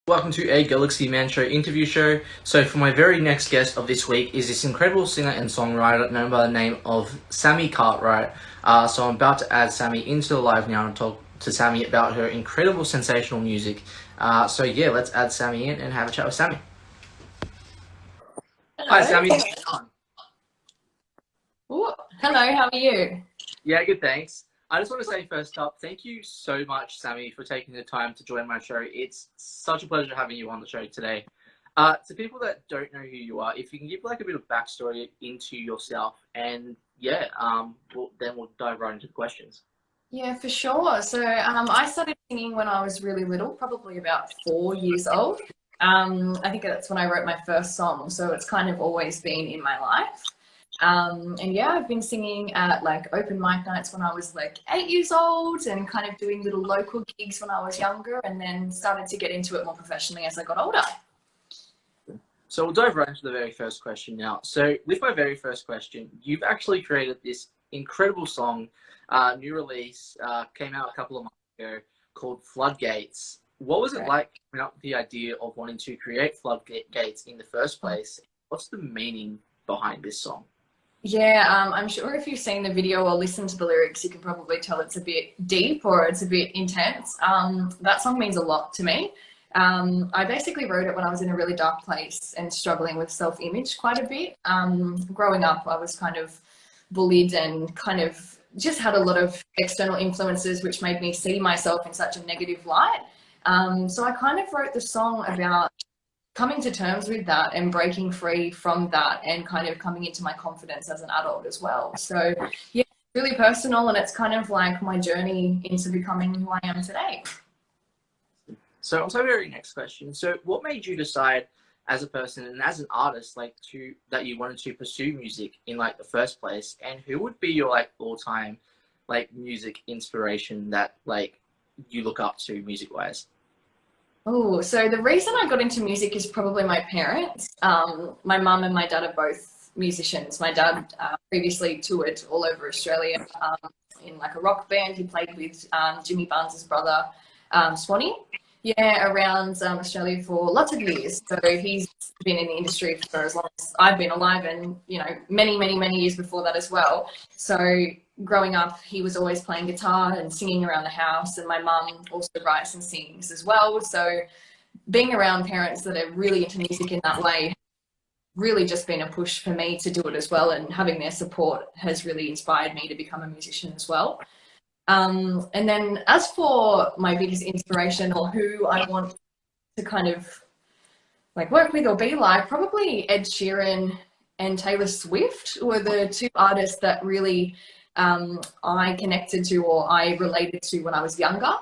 Welcome to a Galaxy Man Show interview show. So for my very next guest of this week is this incredible singer and songwriter known by the name of Sami Cartwright. So I'm about to add Sami into the live now and talk to Sami about her incredible sensational music. So yeah, let's add Sami in and have a chat with Sami. Hi Hello. Sami. Ooh, hello, how are you? Yeah, good, thanks. I just want to say first up, thank you so much, Sami, for taking the time to join my show. It's such a pleasure having you on the show today. To people that don't know who you are, if you can give like a bit of backstory into yourself, and yeah, we'll dive right into the questions. Yeah, for sure. I started singing when I was really little, probably about 4 years old. I think that's when I wrote my first song, so it's kind of always been in my life. And yeah, I've been singing at like open mic nights when I was like 8 years old and kind of doing little local gigs when I was younger, and then started to get into it more professionally as I got older. So we'll dive right into the very first question now. So with my very first question, you've actually created this incredible song, new release, came out a couple of months ago, called Floodgates. What was it like coming up with the idea of wanting to create Floodgates in the first place? What's the meaning behind this song? Yeah, I'm sure if you've seen the video or listened to the lyrics, you can probably tell it's a bit deep or it's a bit intense. That song means a lot to me. I basically wrote it when I was in a really dark place and struggling with self-image quite a bit. Growing up, I was kind of bullied and kind of just had a lot of external influences which made me see myself in such a negative light. So I kind of wrote the song about coming to terms with that and breaking free from that and kind of coming into my confidence as an adult as well. So yeah, really personal, and it's kind of like my journey into becoming who I am today. So on to our very next question. So what made you decide as a person and as an artist that you wanted to pursue music in like the first place, and who would be your like all-time like music inspiration that like you look up to music wise? Oh, so the reason I got into music is probably my parents. My mum and my dad are both musicians. My dad previously toured all over Australia in like a rock band. He played with Jimmy Barnes's brother, Swanee. Yeah, around Australia for lots of years. So he's been in the industry for as long as I've been alive, and you know, many, many, many years before that as well. So growing up, he was always playing guitar and singing around the house, and my mum also writes and sings as well. So being around parents that are really into music in that way really just been a push for me to do it as well, and having their support has really inspired me to become a musician as well. And then as for my biggest inspiration or who I want to kind of like work with or be like, probably Ed Sheeran and Taylor Swift were the two artists that really I connected to or I related to when I was younger.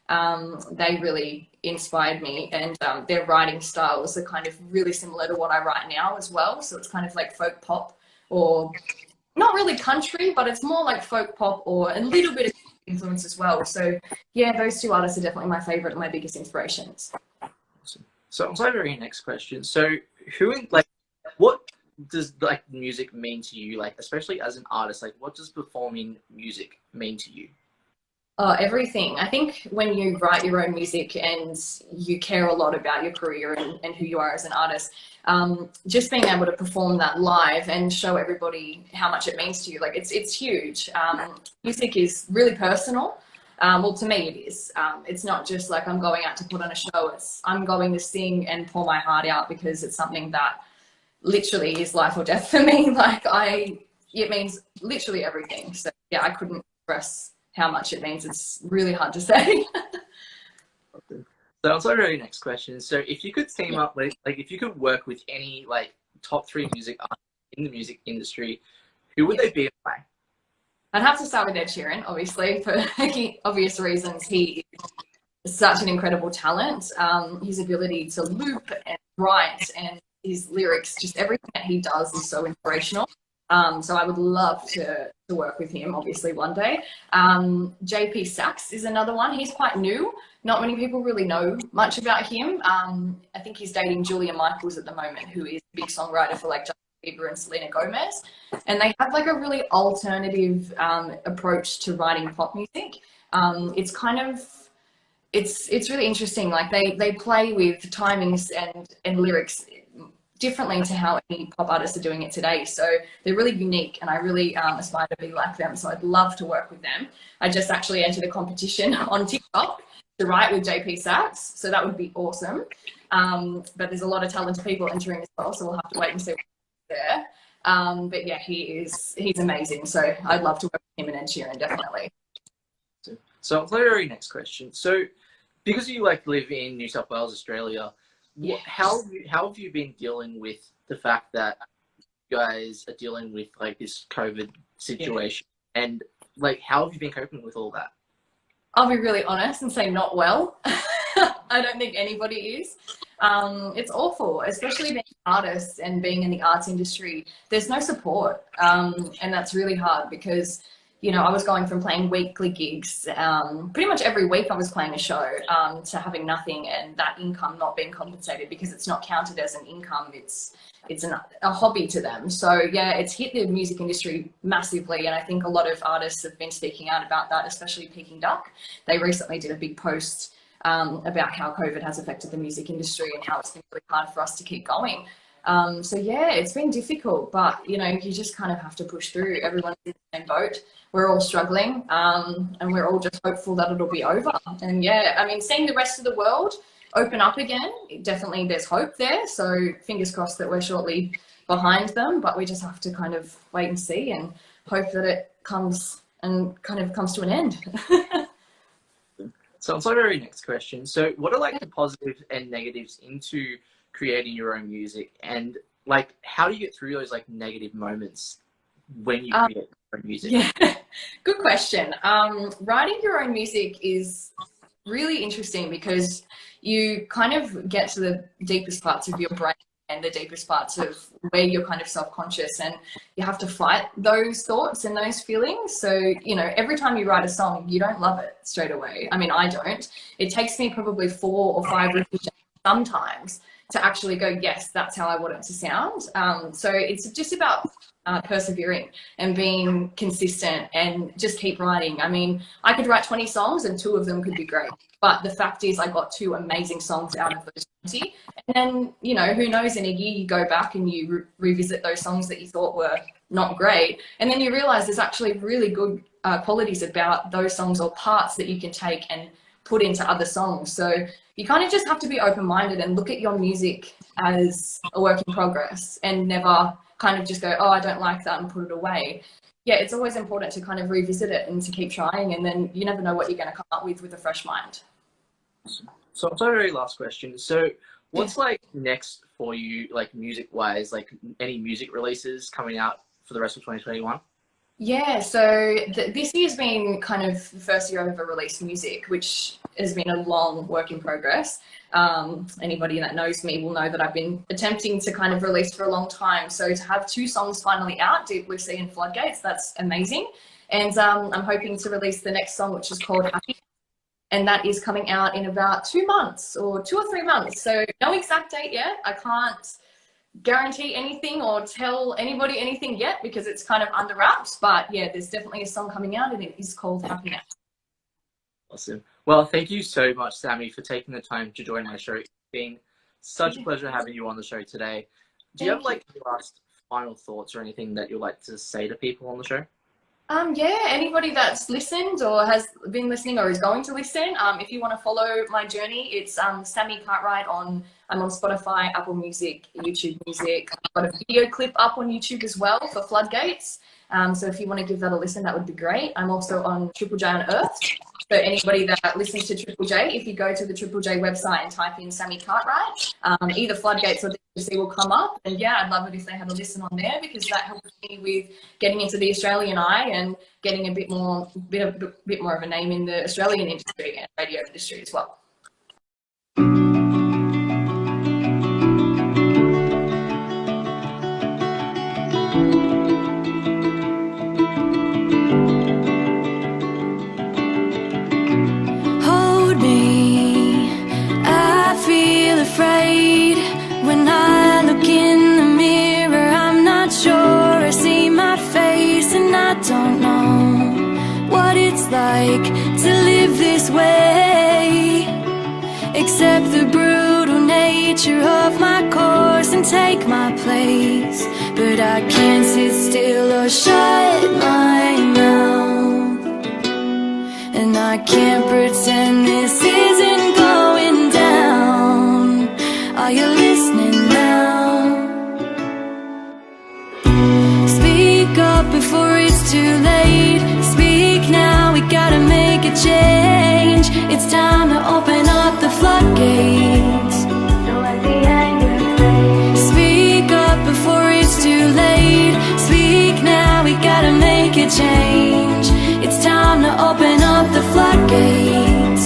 They really inspired me, and their writing styles are kind of really similar to what I write now as well. So it's kind of like folk pop, or not really country, but it's more like folk pop or a little bit of influence as well. So yeah, those two artists are definitely my favorite and my biggest inspirations. Awesome. So on to our very next question. So what does like music mean to you? Like especially as an artist, like what does performing music mean to you? Everything. I think when you write your own music and you care a lot about your career and who you are as an artist, just being able to perform that live and show everybody how much it means to you, like it's huge. Music is really personal. Well, to me it is. It's not just like I'm going out to put on a show. It's I'm going to sing and pour my heart out because it's something that literally is life or death for me. It means literally everything. So yeah, I couldn't express how much it means. It's really hard to say. So on to our very next question. So if you could team up with like if you could work with any like top three music artists in the music industry, who would they be and why? I'd have to start with Ed Sheeran, obviously, for obvious reasons. He is such an incredible talent. His ability to loop and write and his lyrics, just everything that he does is so inspirational. So I would love to work with him, obviously, one day. JP Sachs is another one. He's quite new. Not many people really know much about him. I think he's dating Julia Michaels at the moment, who is a big songwriter for like Justin Bieber and Selena Gomez. And they have like a really alternative approach to writing pop music. It's kind of it's really interesting. Like they play with timings and lyrics differently to how any pop artists are doing it today. So they're really unique, and I really aspire to be like them. So I'd love to work with them. I just actually entered a competition on TikTok to write with JP Sachs, so that would be awesome. But there's a lot of talented people entering as well, so we'll have to wait and see what's there. But yeah, he's amazing. So I'd love to work with him and Ed Sheeran, definitely. So I'll play your very next question. So because you like live in New South Wales, Australia, how have you been dealing with the fact that you guys are dealing with like this COVID situation, and like how have you been coping with all that? I'll be really honest and say not well. I don't think anybody is. It's awful, especially being an artist and being in the arts industry. There's no support, and that's really hard because, you know, I was going from playing weekly gigs, pretty much every week I was playing a show, to having nothing, and that income not being compensated because it's not counted as an income. It's a hobby to them. So yeah, it's hit the music industry massively, and I think a lot of artists have been speaking out about that, especially Peking Duck. They recently did a big post about how COVID has affected the music industry and how it's been really hard for us to keep going. So yeah, it's been difficult, but you know, you just kind of have to push through. Everyone's in the same boat. We're all struggling, and we're all just hopeful that it'll be over. And yeah, I mean, seeing the rest of the world open up again, definitely there's hope there. So fingers crossed that we're shortly behind them, but we just have to kind of wait and see and hope that it comes to an end. So on to our very next question. So what are like the positives and negatives into creating your own music, and like how do you get through those like negative moments when you create your own music? Yeah, good question. Writing your own music is really interesting because you kind of get to the deepest parts of your brain and the deepest parts of where you're kind of self-conscious, and you have to fight those thoughts and those feelings. So, you know, every time you write a song, you don't love it straight away. I mean, I don't. It takes me probably 4 or 5 revisions sometimes to actually go, yes, that's how I want it to sound. So it's just about persevering and being consistent and just keep writing. I mean, I could write 20 songs and 2 of them could be great. But the fact is I got 2 amazing songs out of those 20. And then, you know, who knows, in a year you go back and you revisit those songs that you thought were not great. And then you realize there's actually really good qualities about those songs or parts that you can take and put into other songs. So you kind of just have to be open-minded and look at your music as a work in progress and never kind of just go, oh, I don't like that, and put it away. Yeah, it's always important to kind of revisit it and to keep trying, and then you never know what you're going to come up with a fresh mind. So on to our very last question. So what's like next for you, like music-wise, like any music releases coming out for the rest of 2021? Yeah, so this year's been kind of the first year I've ever released music, which has been a long work in progress. Anybody that knows me will know that I've been attempting to kind of release for a long time. So to have 2 songs finally out, Deep Blue Sea and Floodgates, that's amazing. And I'm hoping to release the next song, which is called Happy. And that is coming out in about 2 months or 2 or 3 months. So no exact date yet. I can't guarantee anything or tell anybody anything yet because it's kind of under wraps, but yeah, there's definitely a song coming out and it is called Happiness. Awesome. Well, thank you so much, Sami, for taking the time to join my show. It's been such a pleasure having you on the show today. Do you have like last final thoughts or anything that you'd like to say to people on the show? Yeah, anybody that's listened or has been listening or is going to listen, if you want to follow my journey, it's Sami Cartwright I'm on Spotify, Apple Music, YouTube Music. I've got a video clip up on YouTube as well for Floodgates. So if you want to give that a listen, that would be great. I'm also on Triple J on Earth. So anybody that listens to Triple J, if you go to the Triple J website and type in Sami Cartwright, either Floodgates or DBC will come up. And yeah, I'd love it if they had a listen on there because that helps me with getting into the Australian eye and getting a bit more of a name in the Australian industry and radio industry as well. Afraid when I look in the mirror, I'm not sure I see my face, and I don't know what it's like to live this way. the brutal nature of my course and take my place. But I can't sit still or shut my mouth, and I can't pretend this isn't going down. Are you listening now? Speak up before it's too late. Speak now, we gotta make a change. It's time to open up the floodgates. Don't let the anger fade. Speak up before it's too late. Speak now, we gotta make a change. It's time to open up the floodgates.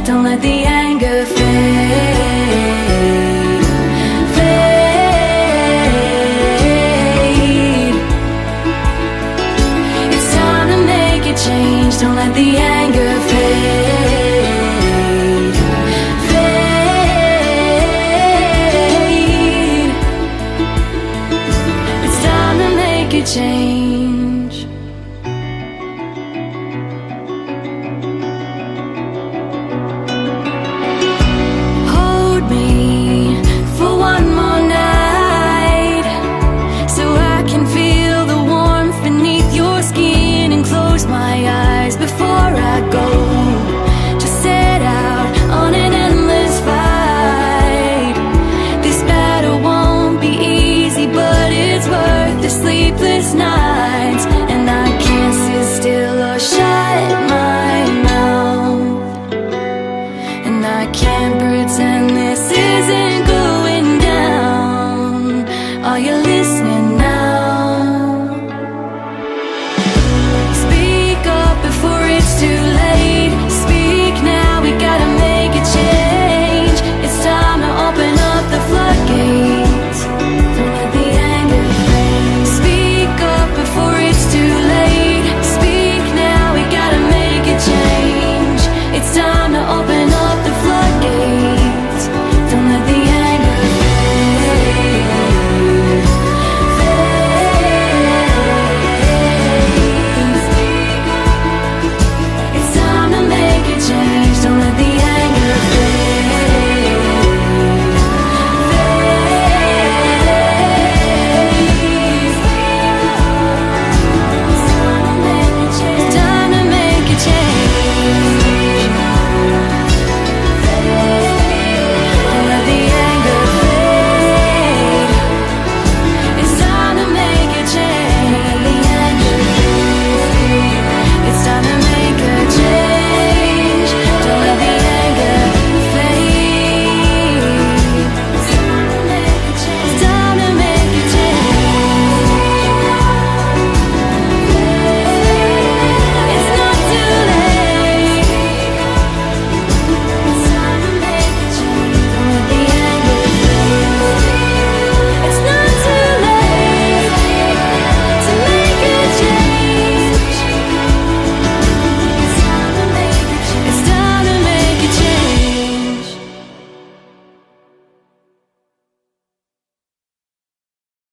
Don't let the anger